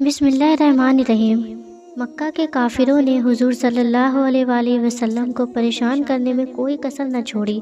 بسم اللہ الرحمن الرحیم۔ مکہ کے کافروں نے حضور صلی اللہ علیہ وآلہ وسلم کو پریشان کرنے میں کوئی کسر نہ چھوڑی،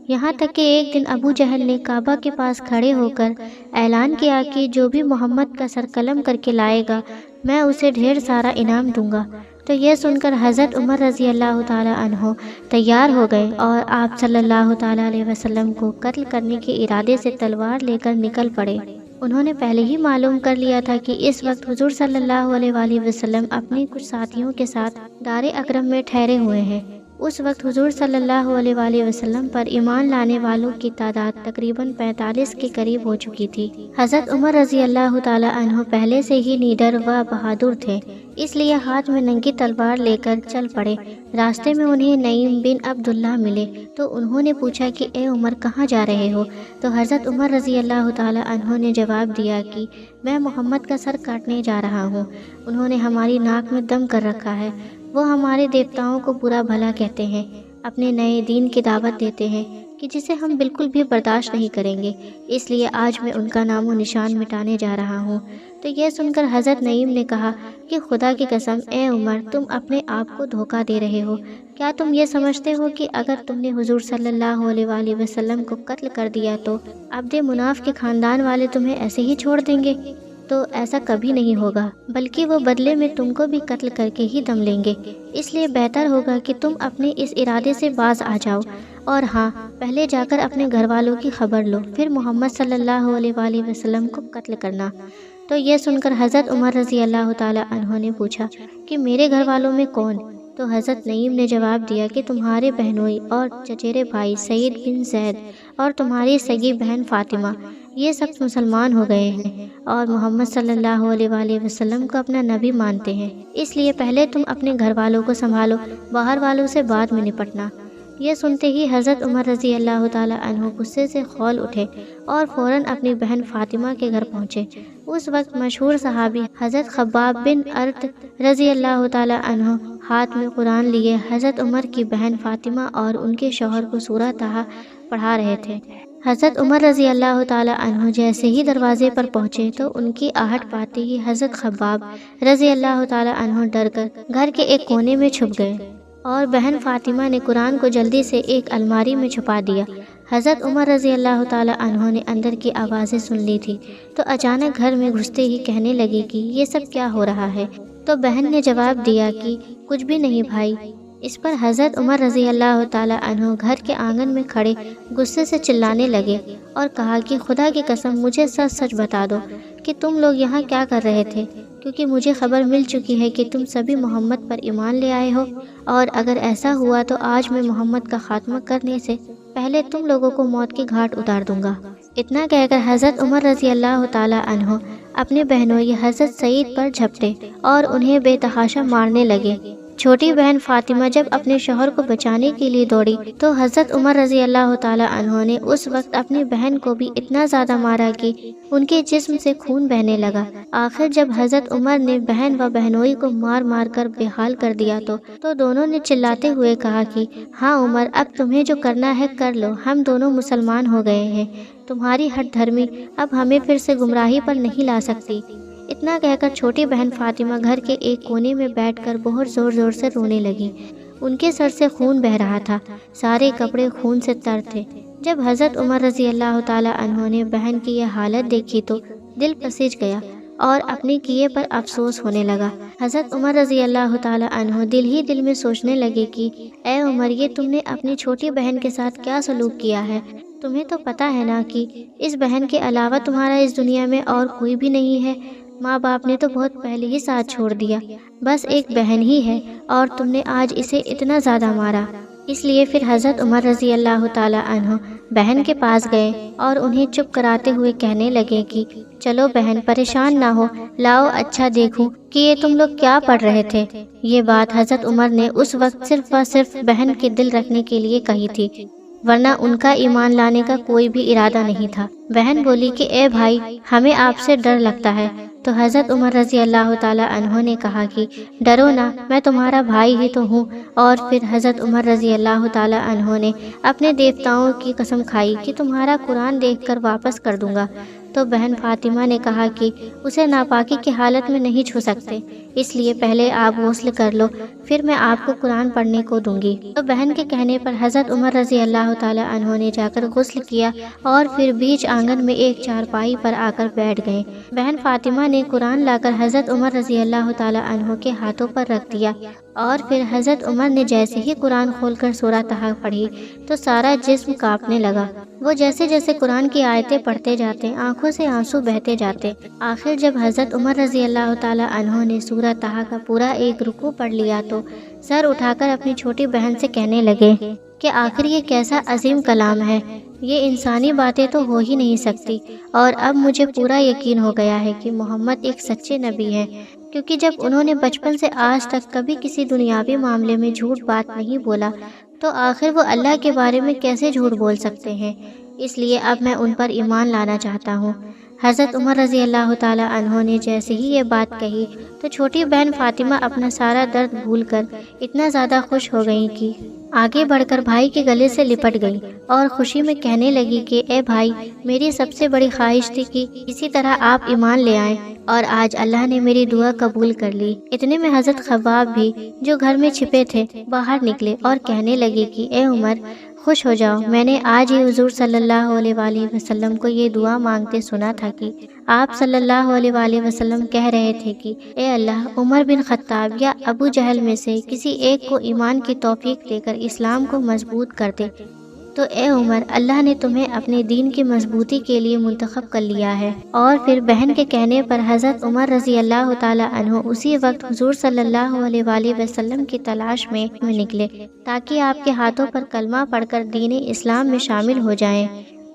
یہاں تک کہ ایک دن ابو جہل نے کعبہ کے پاس کھڑے ہو کر اعلان کیا کہ جو بھی محمد کا سر قلم کر کے لائے گا میں اسے ڈھیر سارا انعام دوں گا۔ تو یہ سن کر حضرت عمر رضی اللہ تعالی عنہ تیار ہو گئے اور آپ صلی اللہ تعالی علیہ وسلم کو قتل کرنے کے ارادے سے تلوار لے کر نکل پڑے۔ انہوں نے پہلے ہی معلوم کر لیا تھا کہ اس وقت حضور صلی اللہ علیہ وآلہ وسلم اپنے کچھ ساتھیوں کے ساتھ دار اکرم میں ٹھہرے ہوئے ہیں۔ اس وقت حضور صلی اللہ علیہ وآلہ وسلم پر ایمان لانے والوں کی تعداد تقریباً 45 کے قریب ہو چکی تھی۔ حضرت عمر رضی اللہ تعالی عنہ پہلے سے ہی نیڈر و بہادر تھے، اس لیے ہاتھ میں ننگی تلوار لے کر چل پڑے۔ راستے میں انہیں نعیم بن عبداللہ ملے تو انہوں نے پوچھا کہ اے عمر کہاں جا رہے ہو؟ تو حضرت عمر رضی اللہ تعالی عنہ نے جواب دیا کہ میں محمد کا سر کاٹنے جا رہا ہوں، انہوں نے ہماری ناک میں دم کر رکھا ہے، وہ ہمارے دیوتاؤں کو برا بھلا کہتے ہیں، اپنے نئے دین کی دعوت دیتے ہیں کہ جسے ہم بالکل بھی برداشت نہیں کریں گے، اس لیے آج میں ان کا نام و نشان مٹانے جا رہا ہوں۔ تو یہ سن کر حضرت نعیم نے کہا کہ خدا کی قسم اے عمر، تم اپنے آپ کو دھوکہ دے رہے ہو، کیا تم یہ سمجھتے ہو کہ اگر تم نے حضور صلی اللہ علیہ وآلہ وسلم کو قتل کر دیا تو عبد مناف کے خاندان والے تمہیں ایسے ہی چھوڑ دیں گے؟ تو ایسا کبھی نہیں ہوگا، بلکہ وہ بدلے میں تم کو بھی قتل کر کے ہی دم لیں گے، اس لیے بہتر ہوگا کہ تم اپنے اس ارادے سے باز آ جاؤ، اور ہاں پہلے جا کر اپنے گھر والوں کی خبر لو، پھر محمد صلی اللہ علیہ وآلہ وسلم کو قتل کرنا۔ تو یہ سن کر حضرت عمر رضی اللہ تعالی عنہ نے پوچھا کہ میرے گھر والوں میں کون؟ تو حضرت نعیم نے جواب دیا کہ تمہارے بہنوئی اور چچیرے بھائی سعید بن زید اور تمہاری سگی بہن فاطمہ، یہ سب مسلمان ہو گئے ہیں اور محمد صلی اللہ علیہ وآلہ وسلم کو اپنا نبی مانتے ہیں، اس لیے پہلے تم اپنے گھر والوں کو سنبھالو، باہر والوں سے بعد میں نپٹنا۔ یہ سنتے ہی حضرت عمر رضی اللہ تعالی عنہ غصے سے کھول اٹھے اور فوراً اپنی بہن فاطمہ کے گھر پہنچے۔ اس وقت مشہور صحابی حضرت خباب بن ارت رضی اللہ تعالی عنہ ہاتھ میں قرآن لیے حضرت عمر کی بہن فاطمہ اور ان کے شوہر کو سورہ طٰہٰ پڑھا رہے تھے۔ حضرت عمر رضی اللہ تعالی عنہ جیسے ہی دروازے پر پہنچے تو ان کی آہٹ پاتے ہی حضرت خباب رضی اللہ تعالی عنہ ڈر کر گھر کے ایک کونے میں چھپ گئے اور بہن فاطمہ نے قرآن کو جلدی سے ایک الماری میں چھپا دیا۔ حضرت عمر رضی اللہ تعالی عنہ نے اندر کی آوازیں سن لی تھی تو اچانک گھر میں گھستے ہی کہنے لگے کہ یہ سب کیا ہو رہا ہے؟ تو بہن نے جواب دیا کہ کچھ بھی نہیں بھائی۔ اس پر حضرت عمر رضی اللہ تعالی عنہ گھر کے آنگن میں کھڑے غصے سے چلانے لگے اور کہا کہ خدا کی قسم مجھے سچ سچ بتا دو کہ تم لوگ یہاں کیا کر رہے تھے، کیونکہ مجھے خبر مل چکی ہے کہ تم سبھی محمد پر ایمان لے آئے ہو، اور اگر ایسا ہوا تو آج میں محمد کا خاتمہ کرنے سے پہلے تم لوگوں کو موت کی گھاٹ اتار دوں گا۔ اتنا کہہ کر حضرت عمر رضی اللہ تعالی عنہ اپنے بہنوئی حضرت سعید پر جھپٹے اور انہیں بے تحاشا مارنے لگے۔ چھوٹی بہن فاطمہ جب اپنے شوہر کو بچانے کے لیے دوڑی تو حضرت عمر رضی اللہ تعالی عنہ نے اس وقت اپنی بہن کو بھی اتنا زیادہ مارا کہ ان کے جسم سے خون بہنے لگا۔ آخر جب حضرت عمر نے بہن و بہنوئی کو مار مار کر بے حال کر دیا تو دونوں نے چلاتے ہوئے کہا کہ ہاں عمر، اب تمہیں جو کرنا ہے کر لو، ہم دونوں مسلمان ہو گئے ہیں، تمہاری ہٹ دھرمی اب ہمیں پھر سے گمراہی پر نہیں لا سکتی۔ اتنا کہہ کر چھوٹی بہن فاطمہ گھر کے ایک کونے میں بیٹھ کر بہت زور زور سے رونے لگی، ان کے سر سے خون بہہ رہا تھا، سارے کپڑے خون سے تر تھے۔ جب حضرت عمر رضی اللہ تعالی عنہ نے بہن کی یہ حالت دیکھی تو دل پسیج گیا اور اپنے کیے پر افسوس ہونے لگا۔ حضرت عمر رضی اللہ تعالی عنہ دل ہی دل میں سوچنے لگے کہ اے عمر، یہ تم نے اپنی چھوٹی بہن کے ساتھ کیا سلوک کیا ہے؟ تمہیں تو پتہ ہے نا کہ اس بہن کے علاوہ تمہارا اس دنیا میں اور کوئی بھی نہیں ہے، ماں باپ نے تو بہت پہلے ہی ساتھ چھوڑ دیا، بس ایک بہن ہی ہے اور تم نے آج اسے اتنا زیادہ مارا۔ اس لیے پھر حضرت عمر رضی اللہ تعالی عنہ بہن کے پاس گئے اور انہیں چپ کراتے ہوئے کہنے لگے کہ چلو بہن، پریشان نہ ہو، لاؤ اچھا دیکھوں کہ یہ تم لوگ کیا پڑھ رہے تھے۔ یہ بات حضرت عمر نے اس وقت صرف و صرف بہن کے دل رکھنے کے لیے کہی تھی، ورنہ ان کا ایمان لانے کا کوئی بھی ارادہ نہیں تھا۔ بہن بولی کہ اے بھائی، ہمیں آپ سے ڈر لگتا ہے۔ تو حضرت عمر رضی اللہ تعالی عنہ نے کہا کہ ڈرو نہ، میں تمہارا بھائی ہی تو ہوں۔ اور پھر حضرت عمر رضی اللہ تعالی عنہ نے اپنے دیوتاؤں کی قسم کھائی کہ تمہارا قرآن دیکھ کر واپس کر دوں گا۔ تو بہن فاطمہ نے کہا کہ اسے ناپاکی کی حالت میں نہیں چھو سکتے، اس لیے پہلے آپ غسل کر لو، پھر میں آپ کو قرآن پڑھنے کو دوں گی۔ تو بہن کے کہنے پر حضرت عمر رضی اللہ تعالیٰ عنہ نے جا کر غسل کیا اور پھر بیچ آنگن میں ایک چارپائی پر آ کر بیٹھ گئے۔ بہن فاطمہ نے قرآن لا کر حضرت عمر رضی اللہ تعالیٰ عنہ کے ہاتھوں پر رکھ دیا اور پھر حضرت عمر نے جیسے ہی قرآن کھول کر سورہ طہ پڑھی تو سارا جسم کانپنے لگا۔ وہ جیسے جیسے قرآن کی آیتیں پڑھتے جاتے آنکھوں سے آنسو بہتے جاتے۔ آخر جب حضرت عمر رضی اللہ تعالیٰ عنہ نے سورہ طہ کا پورا ایک رکوع پڑھ لیا تو سر اٹھا کر اپنی چھوٹی بہن سے کہنے لگے کہ آخر یہ کیسا عظیم کلام ہے، یہ انسانی باتیں تو ہو ہی نہیں سکتی، اور اب مجھے پورا یقین ہو گیا ہے کہ محمد ایک سچے نبی ہیں، کیونکہ جب انہوں نے بچپن سے آج تک کبھی کسی دنیاوی معاملے میں جھوٹ بات نہیں بولا تو آخر وہ اللہ کے بارے میں کیسے جھوٹ بول سکتے ہیں، اس لیے اب میں ان پر ایمان لانا چاہتا ہوں۔ حضرت عمر رضی اللہ تعالیٰ عنہ نے جیسے ہی یہ بات کہی تو چھوٹی بہن فاطمہ اپنا سارا درد بھول کر اتنا زیادہ خوش ہو گئی کہ آگے بڑھ کر بھائی کے گلے سے لپٹ گئی اور خوشی میں کہنے لگی کہ اے بھائی، میری سب سے بڑی خواہش تھی کہ اسی طرح آپ ایمان لے آئیں، اور آج اللہ نے میری دعا قبول کر لی۔ اتنے میں حضرت خباب بھی جو گھر میں چھپے تھے باہر نکلے اور کہنے لگے کہ اے عمر، خوش ہو جاؤ، میں نے آج ہی حضور صلی اللہ علیہ وآلہ وسلم کو یہ دعا مانگتے سنا تھا کہ آپ صلی اللہ علیہ وآلہ وسلم کہہ رہے تھے کہ اے اللہ، عمر بن خطاب یا ابو جہل میں سے کسی ایک کو ایمان کی توفیق دے کر اسلام کو مضبوط کر دے۔ تو اے عمر، اللہ نے تمہیں اپنے دین کی مضبوطی کے لیے منتخب کر لیا ہے۔ اور پھر بہن کے کہنے پر حضرت عمر رضی اللہ تعالیٰ عنہ اسی وقت حضور صلی اللہ علیہ وآلہ وسلم کی تلاش میں نکلے تاکہ آپ کے ہاتھوں پر کلمہ پڑھ کر دین اسلام میں شامل ہو جائیں۔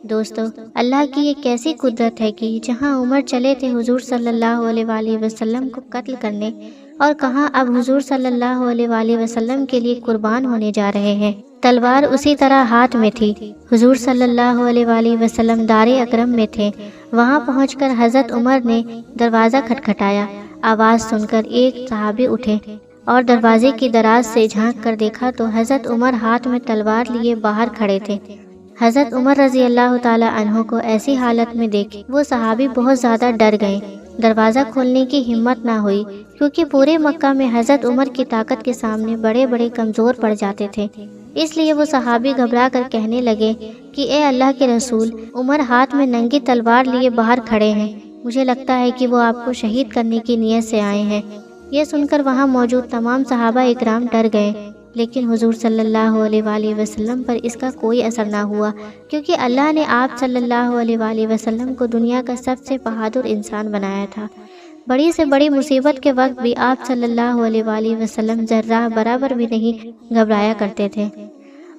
دوستو، اللہ کی یہ کیسی قدرت ہے کہ جہاں عمر چلے تھے حضور صلی اللہ علیہ وآلہ وسلم کو قتل کرنے، اور کہاں اب حضور صلی اللہ علیہ وآلہ وسلم کے لیے قربان ہونے جا رہے ہیں۔ تلوار اسی طرح ہاتھ میں تھی۔ حضور صلی اللہ علیہ وآلہ وسلم دار اکرم میں تھے۔ وہاں پہنچ کر حضرت عمر نے دروازہ کھٹکھٹایا۔ آواز سن کر ایک صحابی اٹھے اور دروازے کی دراز سے جھانک کر دیکھا تو حضرت عمر ہاتھ میں تلوار لیے باہر کھڑے تھے۔ حضرت عمر رضی اللہ تعالیٰ عنہ کو ایسی حالت میں دیکھ وہ صحابی بہت زیادہ ڈر گئے۔ دروازہ کھولنے کی ہمت نہ ہوئی، کیونکہ پورے مکہ میں حضرت عمر کی طاقت کے سامنے بڑے بڑے کمزور پڑ جاتے تھے۔ اس لیے وہ صحابی گھبرا کر کہنے لگے کہ اے اللہ کے رسول، عمر ہاتھ میں ننگی تلوار لیے باہر کھڑے ہیں، مجھے لگتا ہے کہ وہ آپ کو شہید کرنے کی نیت سے آئے ہیں۔ یہ سن کر وہاں موجود تمام صحابہ اکرام ڈر گئے، لیکن حضور صلی اللہ علیہ وآلہ وسلم پر اس کا کوئی اثر نہ ہوا، کیونکہ اللہ نے آپ صلی اللہ علیہ وآلہ وسلم کو دنیا کا سب سے بہادر انسان بنایا تھا۔ بڑی سے بڑی مصیبت کے وقت بھی آپ صلی اللہ علیہ وآلہ وسلم ذرہ برابر بھی نہیں گھبرایا کرتے تھے،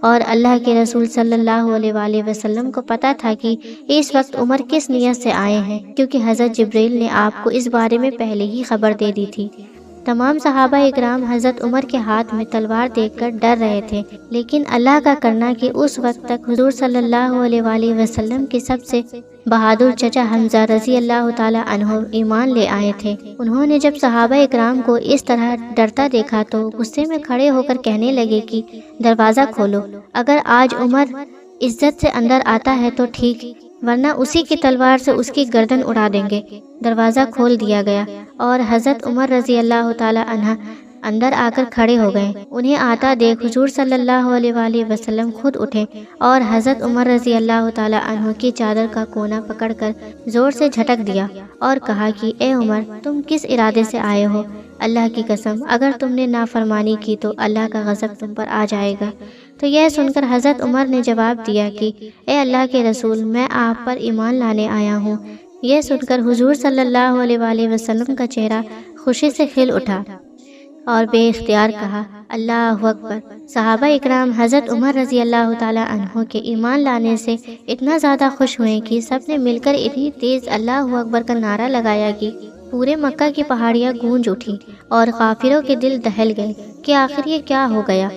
اور اللہ کے رسول صلی اللہ علیہ وآلہ وسلم کو پتہ تھا کہ اس وقت عمر کس نیت سے آئے ہیں، کیونکہ حضرت جبریل نے آپ کو اس بارے میں پہلے ہی خبر دے دی تھی۔ تمام صحابہ اکرام حضرت عمر کے ہاتھ میں تلوار دیکھ کر ڈر رہے تھے، لیکن اللہ کا کرنا کہ اس وقت تک حضور صلی اللہ علیہ وآلہ وسلم کے سب سے بہادر چچا حمزہ رضی اللہ تعالیٰ عنہ ایمان لے آئے تھے۔ انہوں نے جب صحابہ اکرام کو اس طرح ڈرتا دیکھا تو غصے میں کھڑے ہو کر کہنے لگے کہ دروازہ کھولو، اگر آج عمر عزت سے اندر آتا ہے تو ٹھیک، ورنہ اسی کی تلوار سے اس کی گردن اڑا دیں گے۔ دروازہ کھول دیا گیا اور حضرت عمر رضی اللہ تعالیٰ عنہ اندر آ کر کھڑے ہو گئے۔ انہیں آتا دیکھ حضور صلی اللہ علیہ وآلہ وسلم خود اٹھے اور حضرت عمر رضی اللہ تعالیٰ عنہ کی چادر کا کونا پکڑ کر زور سے جھٹک دیا اور کہا کہ اے عمر، تم کس ارادے سے آئے ہو؟ اللہ کی قسم، اگر تم نے نافرمانی کی تو اللہ کا غضب تم پر آ جائے گا۔ تو یہ سن کر حضرت عمر نے جواب دیا کہ اے اللہ کے رسول، میں آپ پر ایمان لانے آیا ہوں۔ یہ سن کر حضور صلی اللہ علیہ وآلہ وسلم کا چہرہ خوشی سے کھل اٹھا اور بے اختیار کہا اللہ اکبر۔ صحابہ اکرام حضرت عمر رضی اللہ تعالیٰ عنہ کے ایمان لانے سے اتنا زیادہ خوش ہوئے کہ سب نے مل کر اتنی تیز اللہ اکبر کا نعرہ لگایا کہ پورے مکہ کی پہاڑیاں گونج اٹھی اور کافروں کے دل دہل گئے کہ آخر یہ کیا ہو گیا۔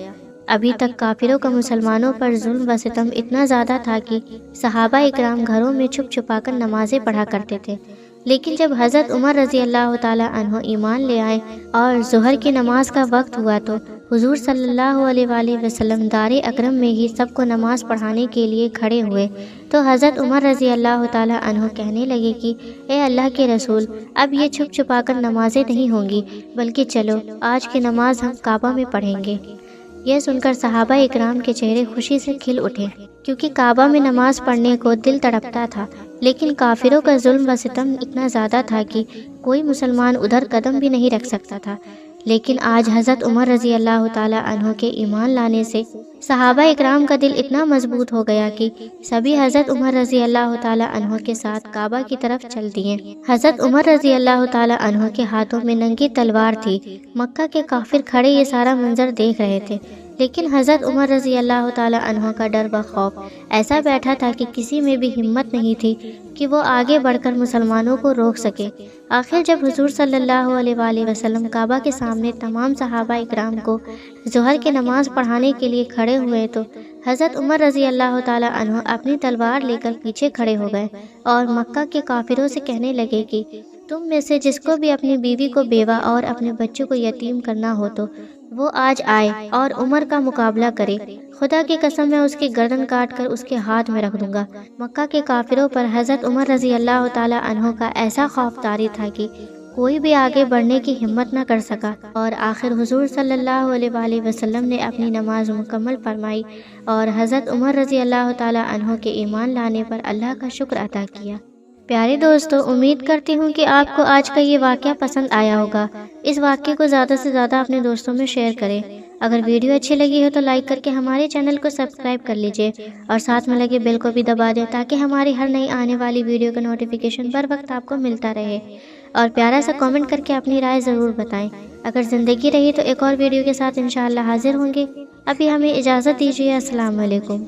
ابھی تک کافروں کا مسلمانوں پر ظلم و ستم اتنا زیادہ تھا کہ صحابہ اکرام گھروں میں چھپ چھپا کر نمازیں پڑھا کرتے تھے، لیکن جب حضرت عمر رضی اللہ تعالیٰ عنہ ایمان لے آئے اور ظہر کی نماز کا وقت ہوا تو حضور صلی اللہ علیہ وآلہ وسلم دار اکرم میں ہی سب کو نماز پڑھانے کے لیے کھڑے ہوئے تو حضرت عمر رضی اللہ تعالی عنہ کہنے لگے کہ اے اللہ کے رسول، اب یہ چھپ چھپا کر نمازیں نہیں ہوں گی، بلکہ چلو آج کی نماز ہم کعبہ میں پڑھیں گے۔ یہ سن کر صحابہ اکرام کے چہرے خوشی سے کھل اٹھے، کیونکہ کعبہ میں نماز پڑھنے کو دل تڑپتا تھا، لیکن کافروں کا ظلم و ستم اتنا زیادہ تھا کہ کوئی مسلمان ادھر قدم بھی نہیں رکھ سکتا تھا۔ لیکن آج حضرت عمر رضی اللہ تعالی عنہ کے ایمان لانے سے صحابہ اکرام کا دل اتنا مضبوط ہو گیا کہ سبھی حضرت عمر رضی اللہ تعالی عنہ کے ساتھ کعبہ کی طرف چل دیے۔ حضرت عمر رضی اللہ تعالی عنہ کے ہاتھوں میں ننگی تلوار تھی۔ مکہ کے کافر کھڑے یہ سارا منظر دیکھ رہے تھے، لیکن حضرت عمر رضی اللہ تعالی عنہ کا ڈر و خوف ایسا بیٹھا تھا کہ کسی میں بھی ہمت نہیں تھی کہ وہ آگے بڑھ کر مسلمانوں کو روک سکے۔ آخر جب حضور صلی اللہ علیہ وآلہ وسلم کعبہ کے سامنے تمام صحابہ اکرام کو ظہر کی نماز پڑھانے کے لیے کھڑے ہوئے تو حضرت عمر رضی اللہ تعالی عنہ اپنی تلوار لے کر پیچھے کھڑے ہو گئے اور مکہ کے کافروں سے کہنے لگے کہ تم میں سے جس کو بھی اپنی بیوی کو بیوہ اور اپنے بچوں کو یتیم کرنا ہو تو وہ آج آئے اور عمر کا مقابلہ کرے۔ خدا کی قسم میں اس کی گردن کاٹ کر اس کے ہاتھ میں رکھ دوں گا۔ مکہ کے کافروں پر حضرت عمر رضی اللہ تعالی عنہ کا ایسا خوف طاری تھا کہ کوئی بھی آگے بڑھنے کی ہمت نہ کر سکا، اور آخر حضور صلی اللہ علیہ وآلہ وسلم نے اپنی نماز مکمل فرمائی اور حضرت عمر رضی اللہ تعالی عنہ کے ایمان لانے پر اللہ کا شکر ادا کیا۔ پیارے دوستو، امید کرتی ہوں کہ آپ کو آج کا یہ واقعہ پسند آیا ہوگا۔ اس واقعے کو زیادہ سے زیادہ اپنے دوستوں میں شیئر کریں۔ اگر ویڈیو اچھی لگی ہو تو لائک کر کے ہمارے چینل کو سبسکرائب کر لیجئے اور ساتھ میں لگے بیل کو بھی دبا دیں تاکہ ہماری ہر نئی آنے والی ویڈیو کا نوٹیفیکیشن بر وقت آپ کو ملتا رہے، اور پیارا سا کامنٹ کر کے اپنی رائے ضرور بتائیں۔ اگر زندگی رہی تو ایک اور ویڈیو کے ساتھ انشاءاللہ حاضر ہوں گے۔ ابھی ہمیں اجازت دیجیے۔ السلام علیکم۔